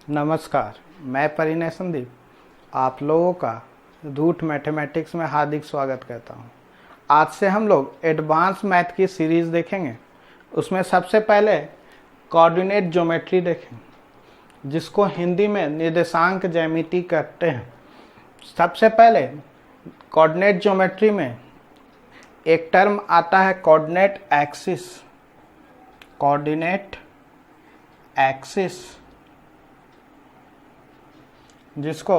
नमस्कार, मैं परिणय संदीप आप लोगों का रूट मैथमेटिक्स में हार्दिक स्वागत करता हूं। आज से हम लोग एडवांस मैथ की सीरीज़ देखेंगे। उसमें सबसे पहले कोऑर्डिनेट ज्योमेट्री देखेंगे, जिसको हिंदी में निर्देशांक ज्यामिति कहते हैं। सबसे पहले कोऑर्डिनेट ज्योमेट्री में एक टर्म आता है कोऑर्डिनेट एक्सिस। कोऑर्डिनेट एक्सिस, जिसको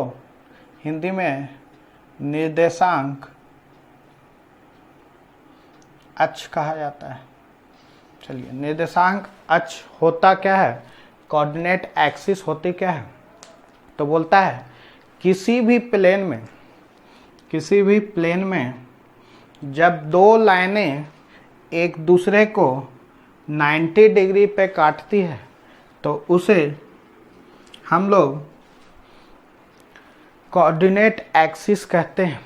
हिंदी में निर्देशांक अक्ष कहा जाता है। चलिए, निर्देशांक अक्ष होता क्या है, कोऑर्डिनेट एक्सिस होती क्या है? तो बोलता है किसी भी प्लेन में जब दो लाइनें एक दूसरे को 90 डिग्री पे काटती है तो उसे हम लोग कोऑर्डिनेट एक्सिस कहते हैं।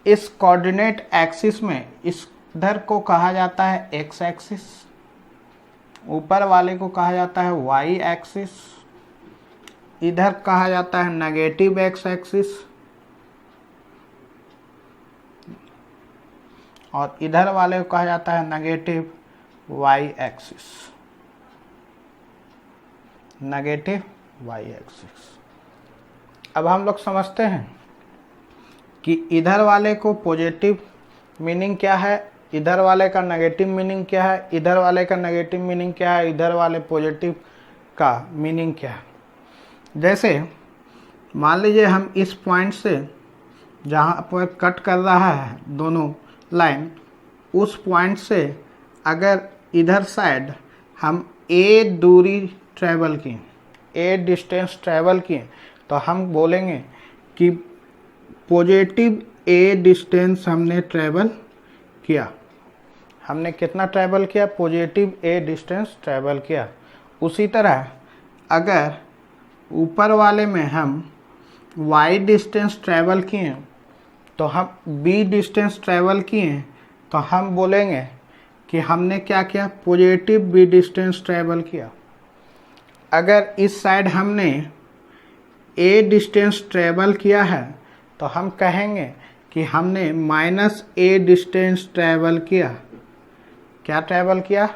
इस कोऑर्डिनेट एक्सिस में इधर को कहा जाता है एक्स एक्सिस, ऊपर वाले को कहा जाता है वाई एक्सिस, इधर कहा जाता है नेगेटिव एक्स एक्सिस और इधर वाले को कहा जाता है negative y axis. Negative y axis. अब हम लोग समझते हैं कि इधर वाले को पॉजिटिव मीनिंग क्या है, इधर वाले का नेगेटिव मीनिंग क्या है, इधर वाले का नेगेटिव मीनिंग क्या है, इधर वाले पॉजिटिव का मीनिंग क्या है। जैसे मान लीजिए हम इस पॉइंट से जहाँ पर कट कर रहा है दोनों लाइन, उस पॉइंट से अगर इधर साइड हम ए दूरी ट्रैवल किए, ए डिस्टेंस ट्रैवल किए, तो हम बोलेंगे कि पॉजिटिव ए डिस्टेंस हमने ट्रैवल किया। हमने कितना ट्रैवल किया? पॉजिटिव ए डिस्टेंस ट्रैवल किया। उसी तरह अगर ऊपर वाले में हम वाई डिस्टेंस ट्रैवल किए तो हम बी डिस्टेंस ट्रैवल किए, तो हम बोलेंगे कि हमने क्या किया? पॉजिटिव बी डिस्टेंस ट्रैवल किया। अगर इस साइड हमने ए डिस्टेंस ट्रैवल किया है तो हम कहेंगे कि हमने माइनस ए डिस्टेंस ट्रैवल किया। क्या ट्रैवल किया?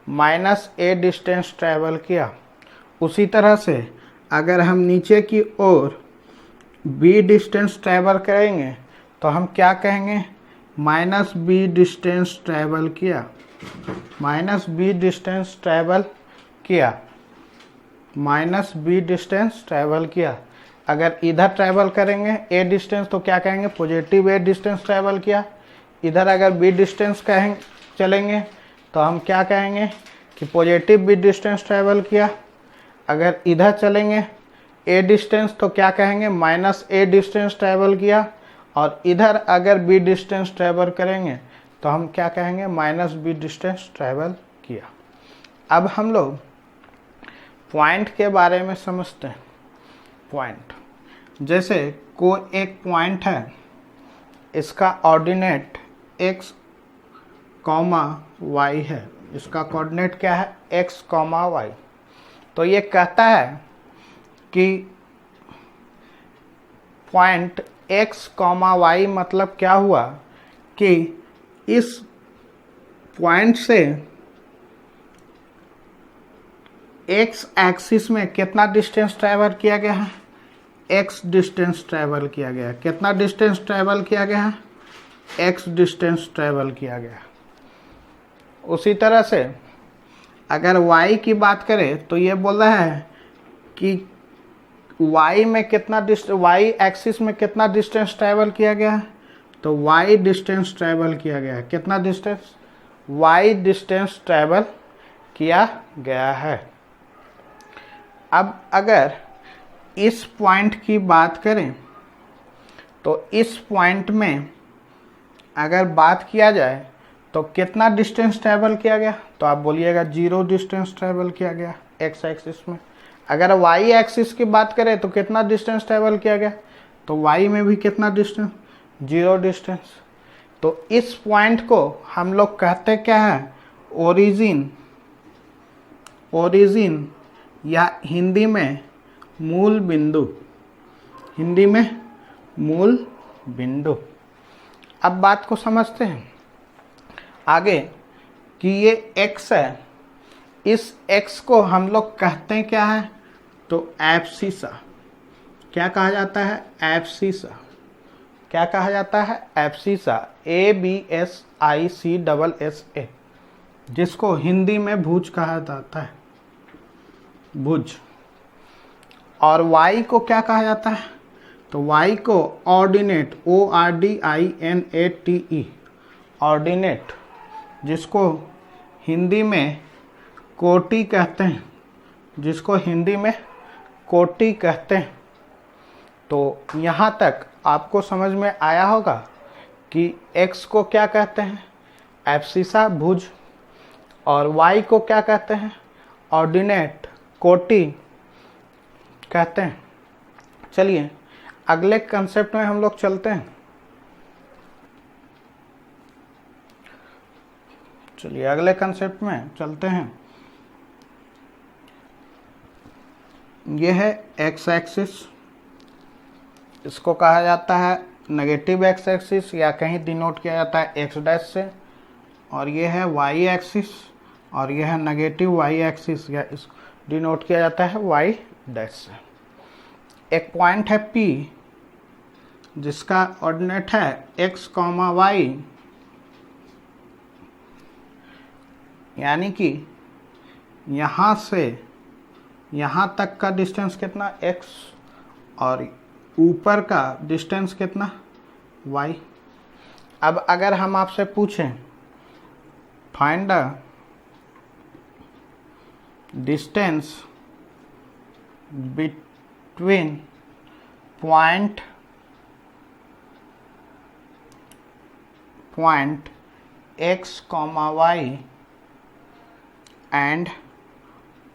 माइनस ए डिस्टेंस ट्रैवल किया। उसी तरह से अगर हम नीचे की ओर बी डिस्टेंस ट्रैवल करेंगे तो हम क्या कहेंगे? माइनस बी डिस्टेंस ट्रैवल किया। माइनस बी डिस्टेंस ट्रैवल किया। माइनस बी डिस्टेंस ट्रैवल किया। अगर इधर ट्रैवल करेंगे ए डिस्टेंस तो क्या कहेंगे? पॉजिटिव ए डिस्टेंस ट्रैवल किया। इधर अगर बी डिस्टेंस कहेंगे चलेंगे तो हम क्या कहेंगे कि पॉजिटिव बी डिस्टेंस ट्रैवल किया। अगर इधर चलेंगे ए डिस्टेंस तो क्या कहेंगे? माइनस ए डिस्टेंस ट्रैवल किया। और इधर अगर बी डिस्टेंस ट्रैवल करेंगे तो हम क्या कहेंगे? माइनस बी डिस्टेंस ट्रैवल किया। अब हम लोग पॉइंट के बारे में समझते हैं। पॉइंट, जैसे कोई एक पॉइंट है, इसका ऑर्डिनेट x, y है। इसका कोऑर्डिनेट क्या है? x, y। तो ये कहता है कि पॉइंट x, y मतलब क्या हुआ कि इस पॉइंट से x एक्सिस में कितना डिस्टेंस ट्रैवल किया गया है? x डिस्टेंस ट्रैवल किया गया। कितना डिस्टेंस ट्रैवल किया गया है? x डिस्टेंस ट्रैवल किया गया। उसी तरह से अगर y की बात करें तो ये बोल रहा है कि y में कितना y एक्सिस में कितना डिस्टेंस ट्रैवल किया गया है? तो y डिस्टेंस ट्रैवल किया गया है। कितना डिस्टेंस? y डिस्टेंस ट्रैवल किया गया है। अब अगर इस पॉइंट की बात करें तो इस पॉइंट में अगर बात किया जाए तो कितना डिस्टेंस ट्रैवल किया गया? तो आप बोलिएगा 0 डिस्टेंस ट्रैवल किया गया एक्स एक्सिस में। अगर वाई एक्सिस की बात करें तो कितना डिस्टेंस ट्रैवल किया गया? तो वाई में भी कितना डिस्टेंस? 0 डिस्टेंस। तो इस पॉइंट को हम लोग कहते क्या है? ओरिजिन। ओरिजिन या हिंदी में मूल बिंदु, हिंदी में मूल बिंदु। अब बात को समझते हैं आगे कि ये x है, इस x को हम लोग कहते हैं क्या है, तो एब्सिसा। क्या कहा जाता है, एब्सिसा। क्या कहा जाता है, एब्सिसा, ABSICSSA, जिसको हिंदी में भुज कहा जाता है, भुज। और y को क्या कहा जाता है, तो y को ऑर्डिनेट, ORDINATE, ऑर्डिनेट, जिसको हिंदी में कोटि कहते हैं, जिसको हिंदी में कोटि कहते हैं। तो यहाँ तक आपको समझ में आया होगा कि x को क्या कहते हैं, एब्सिसा, भुज, और y को क्या कहते हैं, ऑर्डिनेट, कोटि कहते हैं। चलिए अगले कंसेप्ट में हम लोग चलते हैं। चलिए अगले कंसेप्ट में चलते हैं। यह है एक्स एक्सिस, इसको कहा जाता है नेगेटिव एक्स एक्सिस, या कहीं डिनोट किया जाता है एक्स डैश से। और यह है वाई एक्सिस, और यह है नेगेटिव वाई एक्सिस, या इस डिनोट किया जाता है वाई डैश से। एक पॉइंट है P जिसका ऑर्डिनेट है x, y, यानी कि यहाँ से यहाँ तक का डिस्टेंस कितना, x, और ऊपर का डिस्टेंस कितना, y। अब अगर हम आपसे पूछें find the distance between point x, y and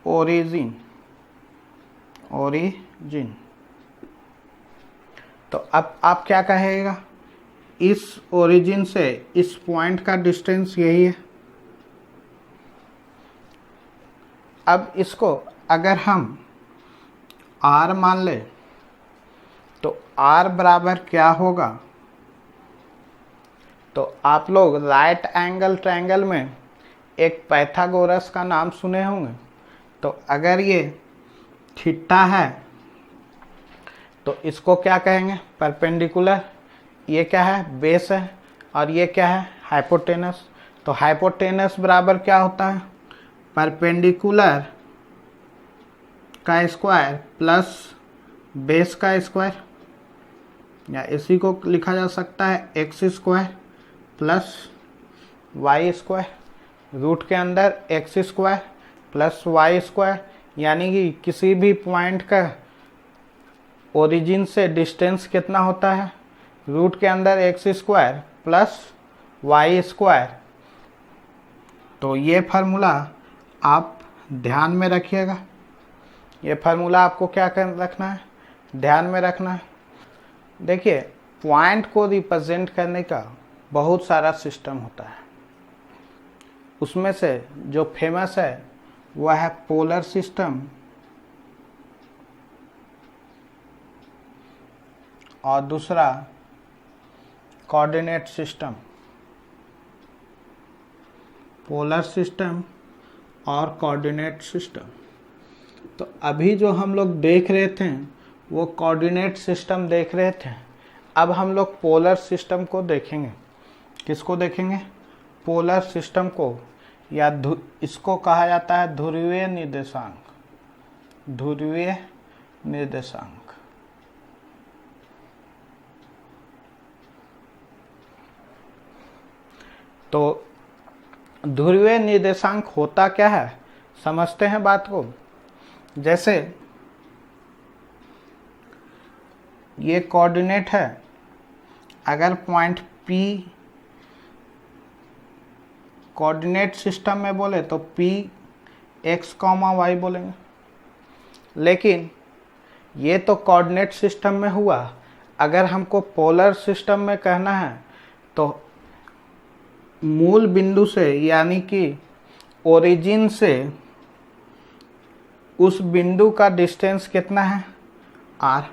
origin, तो अब आप क्या कहेगा, इस ओरिजिन से इस पॉइंट का डिस्टेंस यही है। अब इसको अगर हम r मान ले तो r बराबर क्या होगा, तो आप लोग राइट एंगल ट्रायंगल में एक पाइथागोरस का नाम सुने होंगे। तो अगर ये थीटा है तो इसको क्या कहेंगे, परपेंडिकुलर। ये क्या है, बेस है, और ये क्या है, हाइपोटेनस। तो हाइपोटेनस बराबर क्या होता है, परपेंडिकुलर का स्क्वायर प्लस बेस का स्क्वायर, या इसी को लिखा जा सकता है x square plus y square, root के अंदर x square plus y square, यानी कि किसी भी पॉइंट का ओरिजिन से डिस्टेंस कितना होता है, रूट के अंदर x square plus y square. तो ये फार्मूला आप ध्यान में रखिएगा, ये फार्मूला आपको क्या रखना है, ध्यान में रखना है। देखिए पॉइंट को रिप्रेजेंट करने का बहुत सारा सिस्टम होता है, उसमें से जो फेमस है वह है पोलर सिस्टम, और दूसरा कोऑर्डिनेट सिस्टम। पोलर सिस्टम और कोऑर्डिनेट सिस्टम। तो अभी जो हम लोग देख रहे थे वो कोऑर्डिनेट सिस्टम देख रहे थे। अब हम लोग पोलर सिस्टम को देखेंगे। किसको देखेंगे, पोलर सिस्टम को, या इसको कहा जाता है ध्रुवीय निर्देशांक, ध्रुवीय निर्देशांक। तो ध्रुवीय निर्देशांक होता क्या है, समझते हैं बात को। जैसे ये कोऑर्डिनेट है, अगर पॉइंट P कोऑर्डिनेट सिस्टम में बोले तो P x, y बोलेंगे, लेकिन ये तो कोऑर्डिनेट सिस्टम में हुआ। अगर हमको पोलर सिस्टम में कहना है तो मूल बिंदु से, यानी कि ओरिजिन से उस बिंदु का डिस्टेंस कितना है, आर,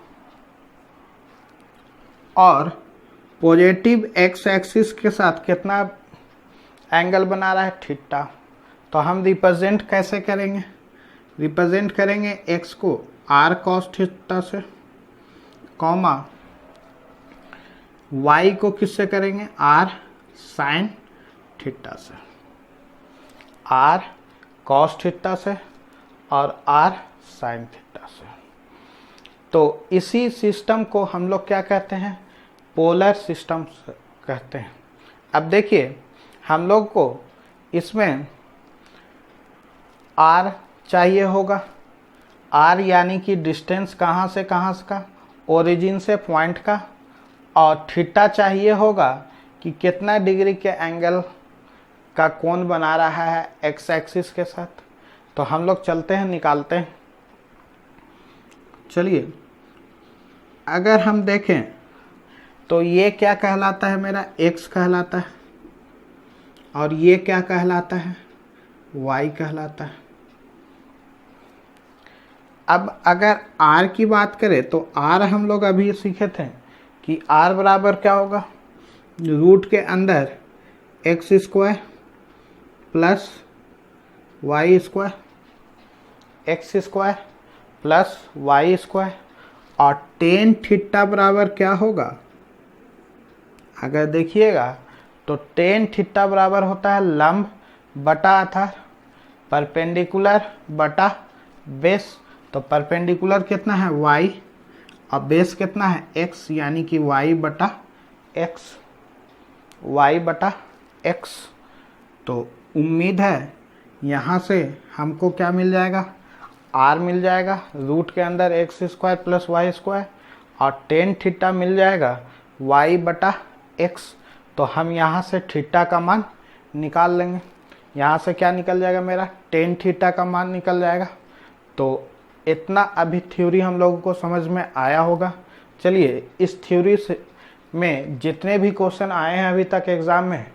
और पॉजिटिव एक्स एक्सिस के साथ कितना एंगल बना रहा है, थीटा। तो हम रिप्रेजेंट कैसे करेंगे, रिप्रेजेंट करेंगे एक्स को आर कॉस थीटा से, कॉमा वाई को किससे करेंगे, आर साइन थीटा से, आर कॉस थीटा से और आर साइन थीटा से। तो इसी सिस्टम को हम लोग क्या कहते हैं, पोलर सिस्टम कहते हैं। अब देखिए हम लोग को इसमें आर चाहिए होगा, आर यानी कि डिस्टेंस कहाँ से का, ओरिजिन से पॉइंट का, और थीटा चाहिए होगा कि कितना डिग्री के एंगल का कोण बना रहा है एक्स एक्सिस के साथ। तो हम लोग चलते हैं, निकालते हैं। चलिए अगर हम देखें तो ये क्या कहलाता है, मेरा x कहलाता है, और ये क्या कहलाता है, y कहलाता है। अब अगर r की बात करें तो r हम लोग अभी सीखे थे कि r बराबर क्या होगा, रूट के अंदर x square plus y square, x square plus y square, और टेन थीटा बराबर क्या होगा, अगर देखिएगा तो टेन थीटा बराबर होता है लंब बटा आधार, परपेंडिकुलर बटा बेस। तो परपेंडिकुलर कितना है y और बेस कितना है x, यानी कि y बटा x, y बटा x। तो उम्मीद है यहाँ से हमको क्या मिल जाएगा, r मिल जाएगा, रूट के अंदर x square plus y square, और टेन थीटा मिल जाएगा y बटा x। तो हम यहाँ से थीटा का मान निकाल लेंगे, यहाँ से क्या निकल जाएगा, मेरा टेन थीटा का मान निकल जाएगा। तो इतना अभी थ्योरी हम लोगों को समझ में आया होगा। चलिए इस थ्योरी से में जितने भी क्वेश्चन आए हैं अभी तक एग्ज़ाम में,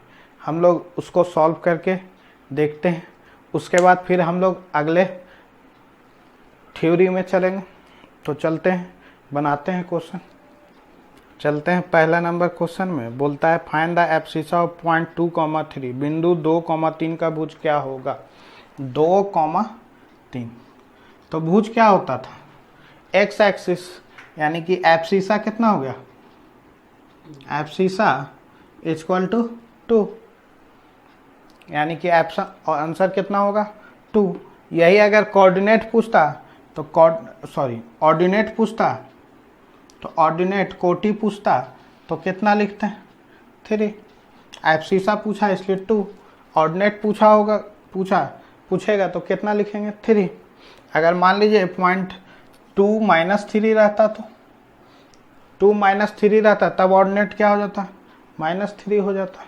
हम लोग उसको सॉल्व करके देखते हैं। उसके बाद फिर हम लोग अगले थ्योरी में चलेंगे। तो चलते हैं, बनाते हैं क्वेश्चन। चलते हैं पहला नंबर क्वेश्चन में, बोलता है find the abscissa of point 2,3, बिंदु 2,3 का भुज क्या होगा, 2,3। तो भुज क्या होता था, एक्स एक्सिस, यानी कि एब्सिसा कितना हो गया, एब्सिसा इक्वल टू 2, यानी कि आंसर कितना होगा 2। यही अगर कोऑर्डिनेट पूछता तो ऑर्डिनेट पूछता तो ऑर्डिनेट कोटि पूछता तो कितना लिखते हैं 3। एब्सिसा पूछा इसलिए 2, ऑर्डिनेट पूछेगा तो कितना लिखेंगे 3। अगर मान लीजिए पॉइंट 2-3 रहता तो 2-3 रहता तब ऑर्डिनेट क्या हो जाता, -3 हो जाता,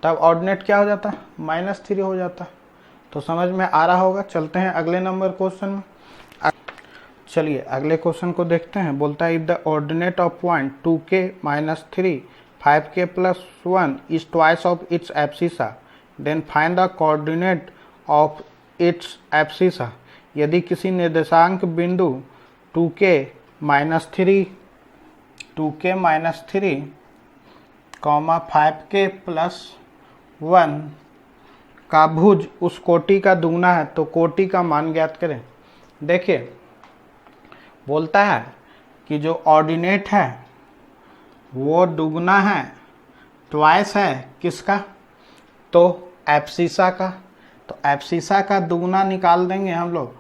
तब ऑर्डिनेट क्या हो जाता, -3 हो जाता। तो समझ में आ रहा होगा। चलते हैं अगले नंबर क्वेश्चन में। चलिए अगले क्वेश्चन को देखते हैं। बोलता है if the ordinate of point 2k - 3 5k + 1 is twice of its abscissa then find the coordinate of its abscissa. यदि किसी निर्देशांक बिंदु 2k - 3 5k + 1 का भुज उस कोटि का दुगना है तो कोटि का मान ज्ञात करें। देखिए बोलता है कि जो ऑर्डिनेट है वो दुगना है, ट्वाइस है किसका, तो एब्सिसा का। तो एब्सिसा का दुगना निकाल देंगे हम लोग।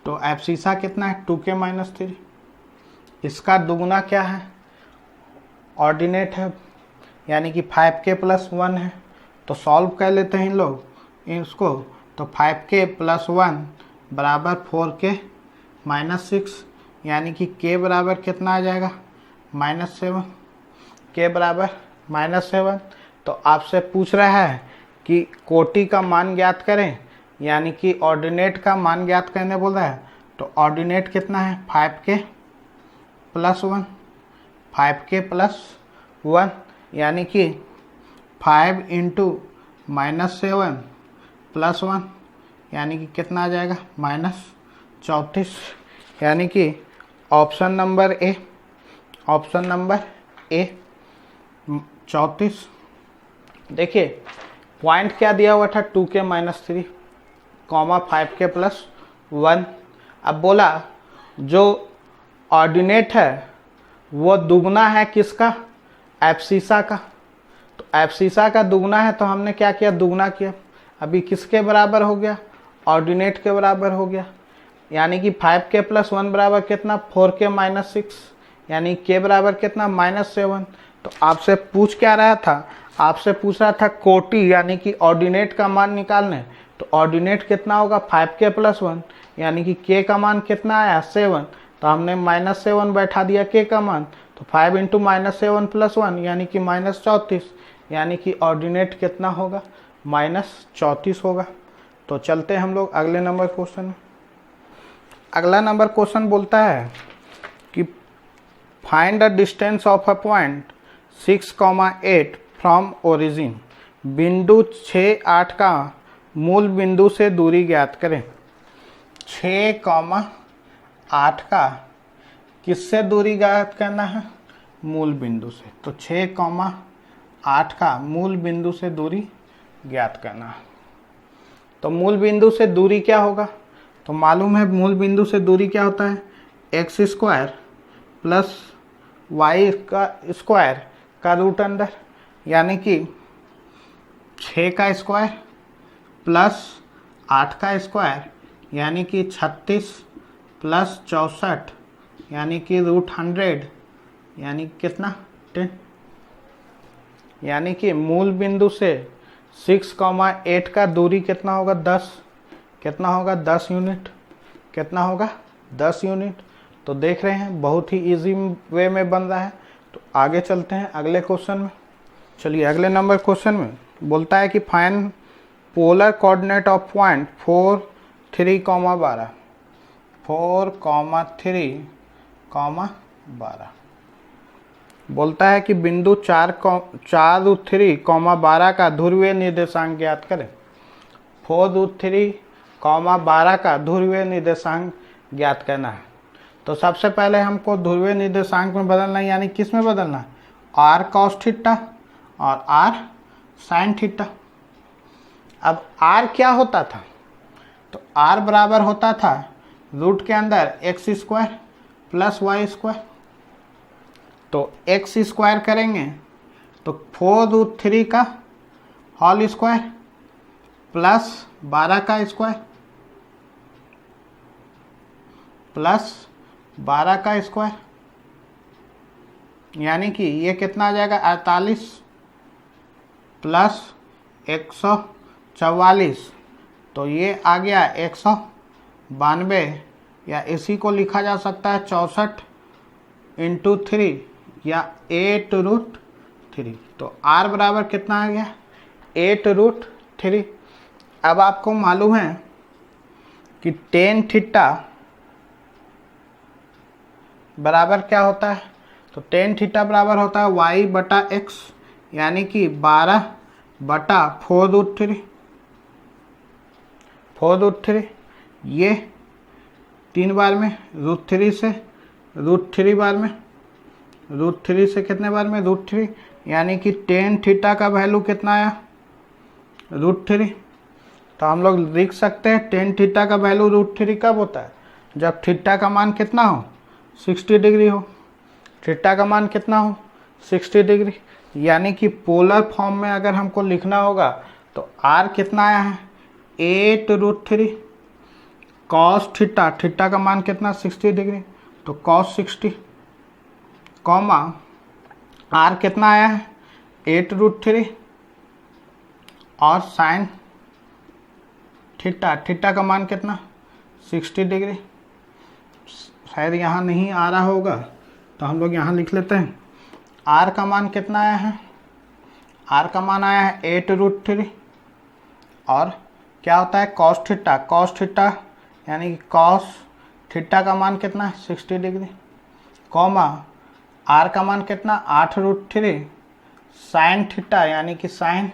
तो एब्सिसा कितना है 2k - 3, इसका दुगना क्या है, ऑर्डिनेट है यानी कि 5k + 1 है। तो सॉल्व कर लेते हैं इन लोग इसको। तो 5k + 1 बराबर 4k - 6, यानी कि k बराबर कितना आ जाएगा -7, k बराबर -7। तो आपसे पूछ रहा है कि कोटि का मान ज्ञात करें, यानी कि ऑर्डिनेट का मान ज्ञात करने बोल रहा है। तो ऑर्डिनेट कितना है 5k + 1, 5k + 1 यानी कि 5 × -7 + 1 यानी कि कितना आ जाएगा -34, यानी कि option number A, option number A 34। देखिए पॉइंट क्या दिया हुआ था 2k - 3 कॉमा 5k + 1। अब बोला जो ऑर्डिनेट है वो दुगना है किसका, एब्सिसा का। तो एब्सिसा का दुगना है तो हमने क्या किया, दुगना किया। अभी किसके बराबर हो गया, ऑर्डिनेट के बराबर हो गया। यानी कि 5k + 1 बराबर कितना, 4k - 6, यानी k बराबर कितना, -7। तो आपसे पूछ क्या रहा था, आपसे पूछ रहा था कोटि यानी कि ऑर्डिनेट का मान निकालने। तो ऑर्डिनेट कितना होगा, 5k + 1, यानी कि k का मान कितना आया, 7। तो हमने -7 बैठा दिया k का मान। तो 5 × -7 + 1 यानी कि -34, यानी कि ऑर्डिनेट कितना होगा, -34 होगा। तो चलते हम लोग अगले नंबर क्वेश्चन में। अगला नंबर क्वेश्चन बोलता है कि find the distance of a point 6,8 from origin. बिंदु 6, 8 का मूल बिंदु से दूरी ज्ञात करें। 6,8 का किससे दूरी ज्ञात करना है, मूल बिंदु से। तो 6,8 का मूल बिंदु से दूरी ज्ञात करना है। तो मूल बिंदु से दूरी क्या होगा, तो मालूम है मूल बिंदु से दूरी क्या होता है, x² + y² का रूट अंडर, यानी कि 6 का स्क्वायर + 8 का स्क्वायर, यानी कि 36 + 64, यानी कि √100, यानी कितना, 10। यानी कि मूल बिंदु से 6,8 का दूरी कितना होगा, 10। कितना होगा, 10 यूनिट। कितना होगा, 10 यूनिट। तो देख रहे हैं बहुत ही इजी वे में बन रहा है। तो आगे चलते हैं अगले क्वेश्चन में। चलिए अगले नंबर क्वेश्चन में बोलता है कि find polar coordinate of point 4, 3, 12। 4, 3, 12 बोलता है कि बिंदु 4, 3, 12 का ध्रुवीय निर्देशांक ज्ञात करें। 4, 3, 12 का ध्रुवीय निर्देशांक ज्ञात करना है। तो सबसे पहले हमको ध्रुवीय निर्देशांक में बदलना है, यानी किस में बदलना है, r cos थीटा और r sin थीटा। अब r क्या होता था, तो r बराबर होता था रूट के अंदर x² + y²। तो x² करेंगे तो 4√3 का होल स्क्वायर प्लस 12 का स्क्वायर प्लस 12 का स्क्वायर, यानी कि ये कितना आ जाएगा, 48 + 144। तो ये आ गया 192, या इसी को लिखा जा सकता है 64 × 3 या 8√3। तो r बराबर कितना आ गया, 8√3। अब आपको मालूम है कि tan थीटा बराबर क्या होता है, तो tan थीटा बराबर होता है y/x, यानी कि 12/4√3। 4√3 ये 3 बार में, √3 से √3 बार में, √3 से कितने बार में, √3, यानी कि tan थीटा का वैल्यू कितना आया, √3। तो हम लोग लिख सकते हैं tan थीटा का वैल्यू √3 कब होता है, जब थीटा का मान कितना हो, 60 डिग्री हो। थीटा का मान कितना हो, 60 डिग्री। यानी कि पोलर फॉर्म में अगर हमको लिखना होगा तो r कितना आया है, 8√3 cos थीटा, थीटा का मान कितना, 60 डिग्री, तो cos 60, कॉमा r कितना आया है, 8√3 और sin थीटा, थीटा का मान कितना, 60 डिग्री। शायद यहाँ नहीं आ रहा होगा तो हम लोग यहाँ लिख लेते हैं। r का मान कितना आया है, r का मान आया है 8√3 और क्या होता है cos थीटा, cos थीटा यानी कि cos थीटा का मान कितना है, 60 डिग्री, कॉमा r का मान कितना, 8√3 sin थीटा यानी कि sin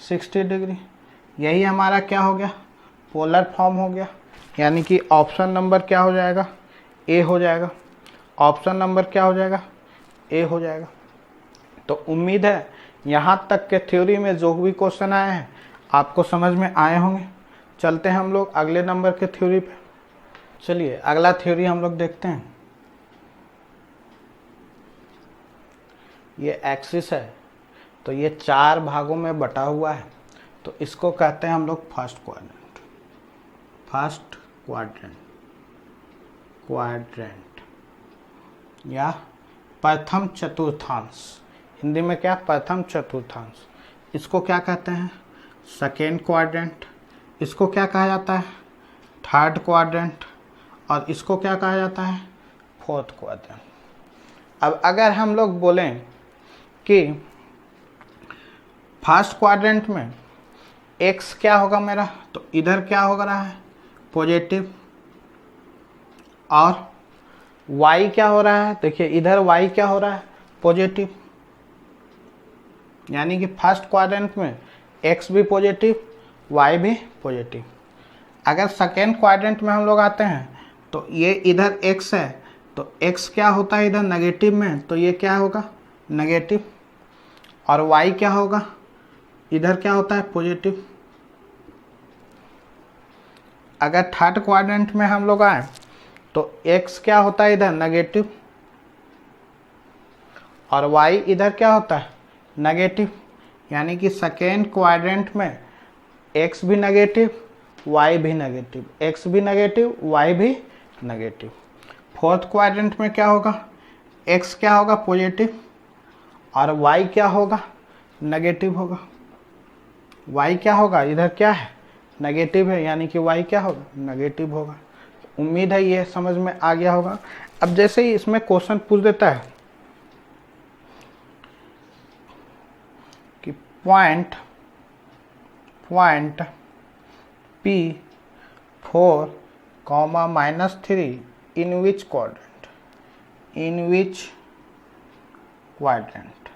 60 डिग्री। यही हमारा क्या हो गया, पोलर फॉर्म हो गया। यानी कि ऑप्शन नंबर क्या हो जाएगा, ए हो जाएगा। ऑप्शन नंबर क्या हो जाएगा? ए हो जाएगा। तो उम्मीद है यहाँ तक के थ्योरी में जो भी क्वेश्चन आए हैं आपको समझ में आए होंगे। चलते हैं हम लोग अगले नंबर के थ्योरी पे। चलिए अगला थ्योरी हम लोग देखते हैं। ये एक्सिस है तो ये 4 भागों में बटा हुआ है, तो इसको कहते हैं हम लोग फर्स्ट क्वाड्रेंट। फर्स्ट क्वाड्रेंट या प्रथम चतुर्थांश। हिंदी में क्या? प्रथम चतुर्थांश। इसको क्या कहते हैं? Second quadrant. इसको क्या कहा जाता है? Third quadrant. और इसको क्या कहा जाता है? Fourth quadrant. अब अगर हम लोग बोलें कि फर्स्ट क्वाड्रेंट में x क्या होगा मेरा, तो इधर क्या हो रहा है? पॉजिटिव। और y क्या हो रहा है? देखिए इधर y क्या हो रहा है? पॉजिटिव। यानी कि फर्स्ट क्वाड्रेंट में x भी पॉजिटिव, y भी पॉजिटिव। अगर सेकेंड क्वाड्रेंट में हम लोग आते हैं तो ये इधर x है, तो x क्या होता है इधर नेगेटिव में, तो ये क्या होगा? नेगेटिव। और y क्या होगा? इधर क्या होता है? पॉजिटिव। अगर थर्ड क्वाड्रेंट में हम लोग आए तो x क्या होता है इधर? नेगेटिव। और y इधर क्या होता है? नेगेटिव। यानी कि सेकेंड क्वाड्रेंट में x भी नेगेटिव, y भी नेगेटिव, x भी नेगेटिव, y भी नेगेटिव। फोर्थ क्वाड्रेंट में क्या होगा? x क्या होगा? पॉजिटिव। और y क्या होगा? नेगेटिव होगा। y क्या होगा? इधर क्या है? नेगेटिव है, यानी कि y क्या होगा? नेगेटिव होगा। उम्मीद है ये समझ में आ गया होगा। अब जैसे ही इसमें क्वेश्चन पूछ देता है कि point P4, -3 in which quadrant? In which quadrant?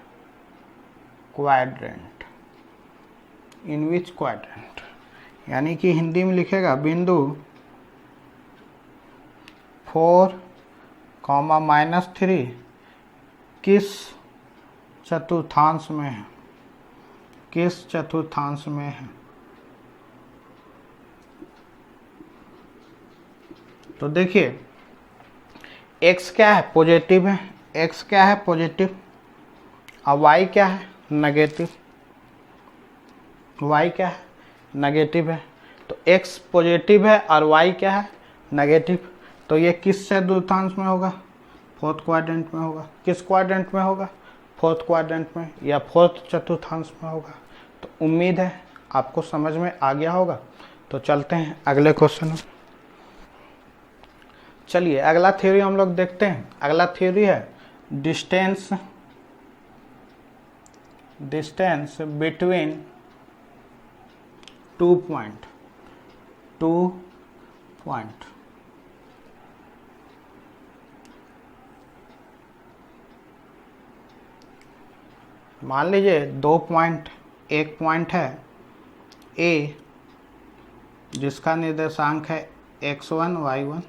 In which quadrant? यानी कि हिंदी में लिखेगा बिंदु 4, -3 किस चतुर्थांश में है? किस चतुर्थांश में है? तो देखिए x क्या है? पॉजिटिव है। x क्या है? पॉजिटिव। और y क्या है? नेगेटिव। y क्या है? नेगेटिव है। तो x पॉजिटिव है और y क्या है? नेगेटिव। तो ये किस चतुर्थांश में होगा? फोर्थ क्वाड्रेंट में होगा। किस क्वाड्रेंट में होगा? फोर्थ क्वाड्रेंट में या फोर्थ चतुर्थांश में होगा। तो उम्मीद है आपको समझ में आ गया होगा। तो चलते हैं अगले क्वेश्चन में। चलिए अगला थ्योरी हम लोग देखते हैं। अगला थ्योरी है डिस्टेंस बिटवीन 2 पॉइंट। मान लीजिए 2 पॉइंट, एक पॉइंट है A जिसका निर्देशांक है x1 y1,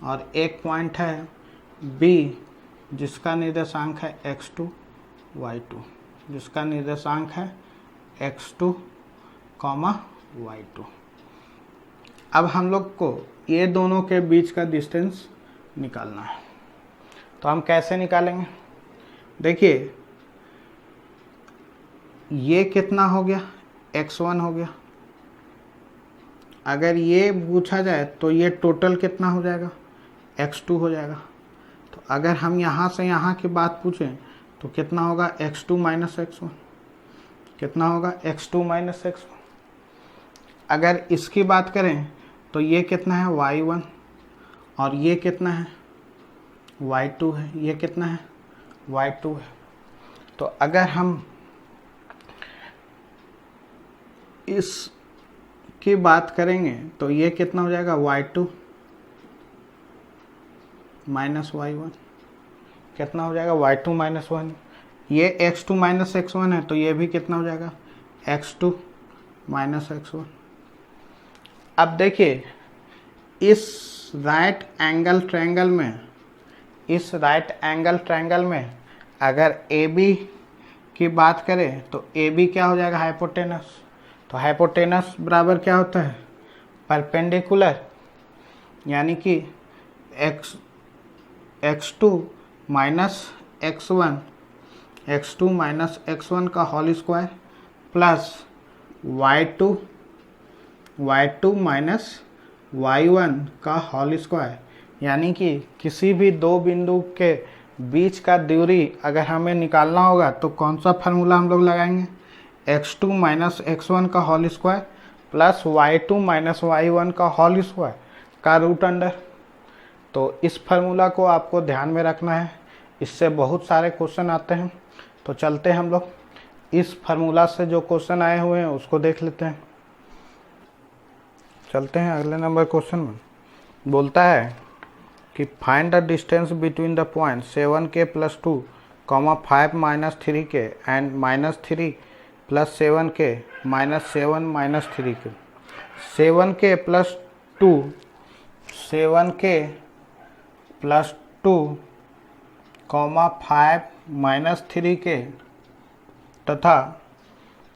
और एक पॉइंट है B जिसका निर्देशांक है x2 y2, जिसका निर्देशांक है x2, y2। अब हम लोग को ये दोनों के बीच का डिस्टेंस निकालना है। तो हम कैसे निकालेंगे? देखिए ये कितना हो गया? x1 हो गया। अगर ये पूछा जाए तो ये टोटल कितना हो जाएगा? x2 हो जाएगा। तो अगर हम यहाँ से यहाँ की बात पूछें तो कितना होगा? x2 - x1। कितना होगा? x2 - x1। अगर इसकी बात करें तो ये कितना है? y1। और ये कितना है? y2 है। ये कितना है? y2 है। तो अगर हम इस की बात करेंगे तो ये कितना हो जाएगा? y2 - y1। कितना हो जाएगा? y2 - 1। ये x2 - x1 है तो ये भी कितना हो जाएगा? x2 - x1। अब देखिए इस राइट एंगल ट्रायंगल में अगर ए बी की बात करें तो ए बी क्या हो जाएगा, हाइपोटेनस। तो हाइपोटेनस बराबर क्या होता है, परपेंडिकुलर, यानी कि x2 माइनस x1 का whole square plus y2 minus y1 का होल स्क्वायर, यानी कि किसी भी दो बिंदु के बीच का दूरी अगर हमें निकालना होगा तो कौन सा फार्मूला हम लोग लगाएंगे, x2 माइनस x1 का whole square plus y2 minus y1 का होल स्क्वायर का रूट अंडर। तो इस फार्मूला को आपको ध्यान में रखना है, इससे बहुत सारे क्वेश्चन आते हैं। तो चलते हैं हम लोग इस फार्मूला से जो क्वेश्चन आए हुए हैं उसको देख लेते हैं। चलते हैं अगले नंबर क्वेश्चन में। बोलता है कि find the distance between the point 7k + 2, 5 - 3k and -3 + 7k -7 - 3k। 7k + 2 5 - 3k तथा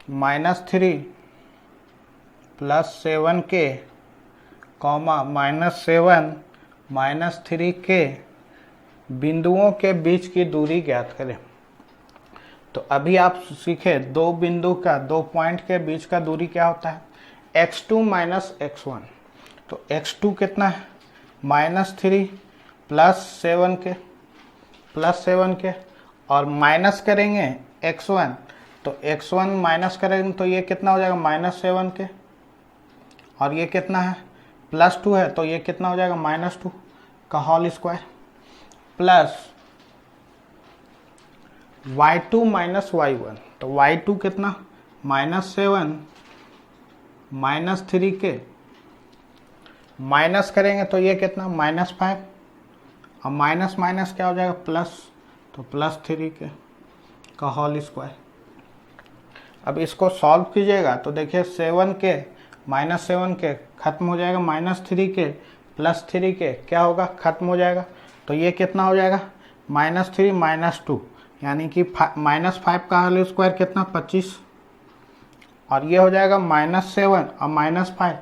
-3 + 7k -7 - 3k बिंदुओं के बीच की दूरी ज्ञात करें। तो अभी आप सीखे दो पॉइंट के बीच का दूरी क्या होता है, x2 माइनस x1। तो x2 कितना है, -3 + 7k और माइनस करेंगे x1, तो x1 माइनस करेंगे तो ये कितना हो जाएगा, -7k, और ये कितना है, +2 है तो ये कितना हो जाएगा, -2 का whole square plus y2 minus y1। तो y2 कितना, -7 - 3k, माइनस करेंगे तो ये कितना, -5, और माइनस माइनस क्या हो जाएगा, प्लस, तो +3k का होल स्क्वायर। अब इसको सॉल्व कीजिएगा तो देखिए 7k -7k खत्म हो जाएगा, -3k + 3k क्या होगा, खत्म हो जाएगा। तो ये कितना हो जाएगा, -3 - 2, यानी कि -5 का होल स्क्वायर कितना, 25, और ये हो जाएगा -7 और -5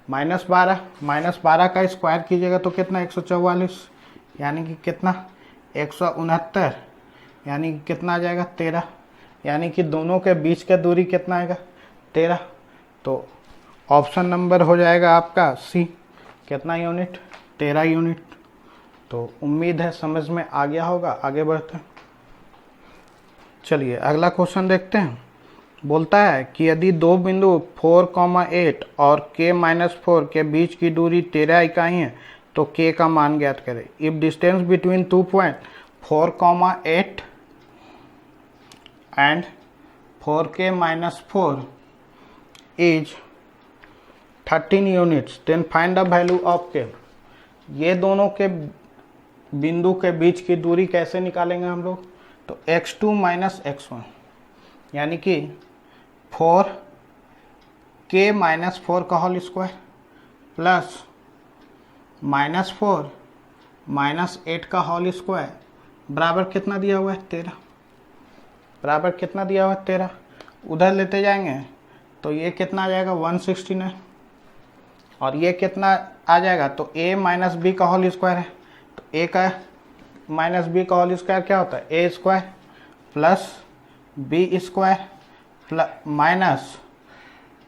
-12 का स्क्वायर कीजिएगा तो कितना, 144, यानी कि कितना, 169, यानी कि कितना आ जाएगा, 13, यानी कि दोनों के बीच का दूरी कितना आएगा, 13। तो ऑप्शन नंबर हो जाएगा आपका सी, कितना यूनिट, 13 यूनिट। तो उम्मीद है समझ में आ गया होगा। आगे बढ़ते हैं, चलिए अगला क्वेश्चन देखते हैं। बोलता है कि यदि दो बिंदु 4,8 और k-4 के बीच की दूरी 13 इकाई है तो k का मान ज्ञात करें। If distance between 2 point 4,8 and 4k-4 is 13 units then find the value of k। ये दोनों के बिंदु के बीच की दूरी कैसे निकालेंगे हम लोग, तो x2 माइनस x1, यानी कि 4k-4 का होल स्क्वायर प्लस -4 -8 का होल स्क्वायर बराबर कितना दिया हुआ है, 13, बराबर कितना दिया हुआ है, 13। उधर लेते जाएंगे तो ये कितना आ जाएगा, 169, और ये कितना आ जाएगा, तो a माइनस बी का होल स्क्वायर है, तो a का माइनस बी का होल स्क्वायर क्या होता है, a square plus b square minus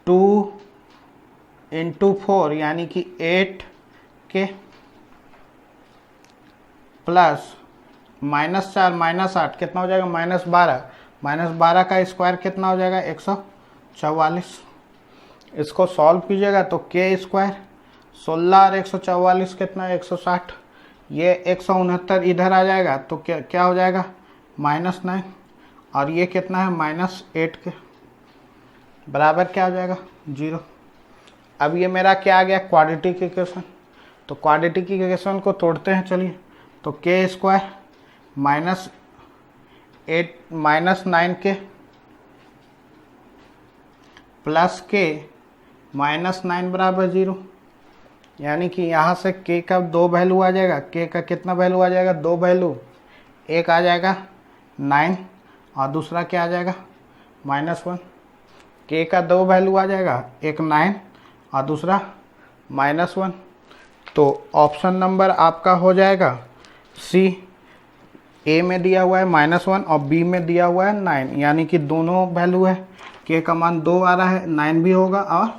2 × 4 यानी कि 8k प्लस -4 -8 कितना हो जाएगा, -12, -12 का स्क्वायर कितना हो जाएगा, 144। इसको सॉल्व कीजिएगा तो k स्क्वायर 16 और 144 कितना है, 160, ये 169 इधर आ जाएगा तो क्या हो जाएगा, -9, और ये कितना है, -8 के बराबर क्या हो जाएगा, 0। अब ये मेरा क्या आ गया, क्वाड्रेटिक इक्वेशन। तो क्वाड्रेटिक इक्वेशन को तोड़ते हैं, चलिए। तो k square -9k plus k -9 बराबर 0, यानी कि यहाँ से k का 2 वैल्यू आ जाएगा। k का कितना वैल्यू आ जाएगा? 2 वैल्यू। एक आ जाएगा 9 और दूसरा क्या आ जाएगा? -1। k का 2 वैल्यू आ जाएगा, एक 9 और दूसरा -1। तो ऑप्शन नंबर आपका हो जाएगा सी। ए में दिया हुआ है -1 और बी में दिया हुआ है 9, यानी कि दोनों वैल्यू है। k का मान 2 आ रहा है, 9 भी होगा और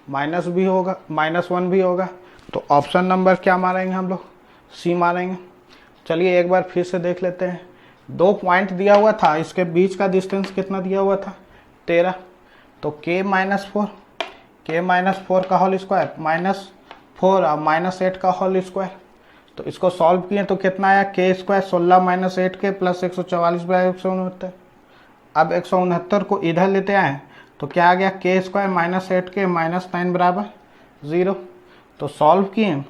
-1 भी होगा। तो ऑप्शन नंबर क्या मारेंगे हम लोग? सी मारेंगे। चलिए एक बार फिर से देख लेते हैं। 2 पॉइंट दिया हुआ था, इसके बीच का डिस्टेंस कितना दिया हुआ था? 13। तो k -4 का होल स्क्वायर -4 और -8 का होल स्क्वायर। तो इसको सॉल्व किए तो कितना आया? k square 16 - 8k plus 144/169। अब 169 को इधर लेते आए तो क्या आ गया? k स्क्वायर -8k -9 बराबर 0। तो सॉल्व किए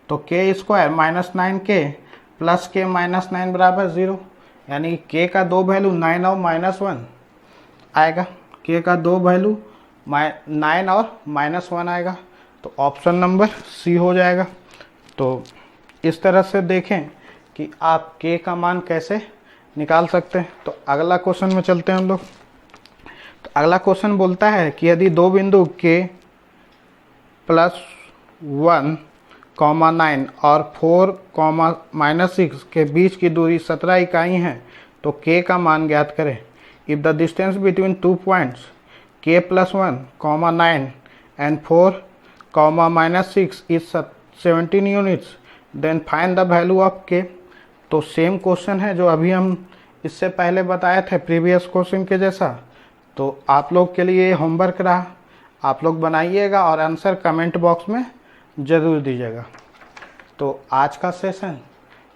तो k square -9k plus k -9 बराबर 0, यानी k का 2 वैल्यू 9 और -1 आएगा। k का 2 वैल्यू 9 और -1 आएगा। तो ऑप्शन नंबर सी हो जाएगा। तो इस तरह से देखें कि आप k का मान कैसे निकाल सकते हैं। तो अगला क्वेश्चन में चलते हैं हम लोग। तो अगला क्वेश्चन बोलता है कि यदि दो बिंदु k +1, 9 और 4, -6 के बीच की दूरी 17 इकाई है तो k का मान ज्ञात करें। If the distance between 2 points k +1, 9 and 4, -6 is 17 units then find the value of k। तो सेम क्वेश्चन है जो अभी हम इससे पहले बताए थे प्रीवियस क्वेश्चन के जैसा। तो आप लोग के लिए होमवर्क रहा, आप लोग बनाइएगा और आंसर कमेंट बॉक्स में ज़रूर दीजिएगा। तो आज का सेशन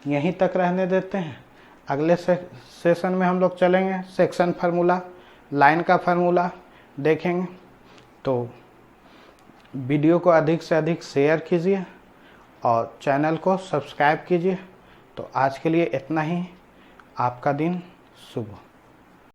यहीं तक रहने देते हैं। अगले सेशन में हम लोग चलेंगे सेक्शन फार्मूला, लाइन का फार्मूला देखेंगे। तो वीडियो को अधिक से अधिक शेयर कीजिए और चैनल को सब्सक्राइब कीजिए। तो आज के लिए इतना ही। आपका दिन शुभ हो।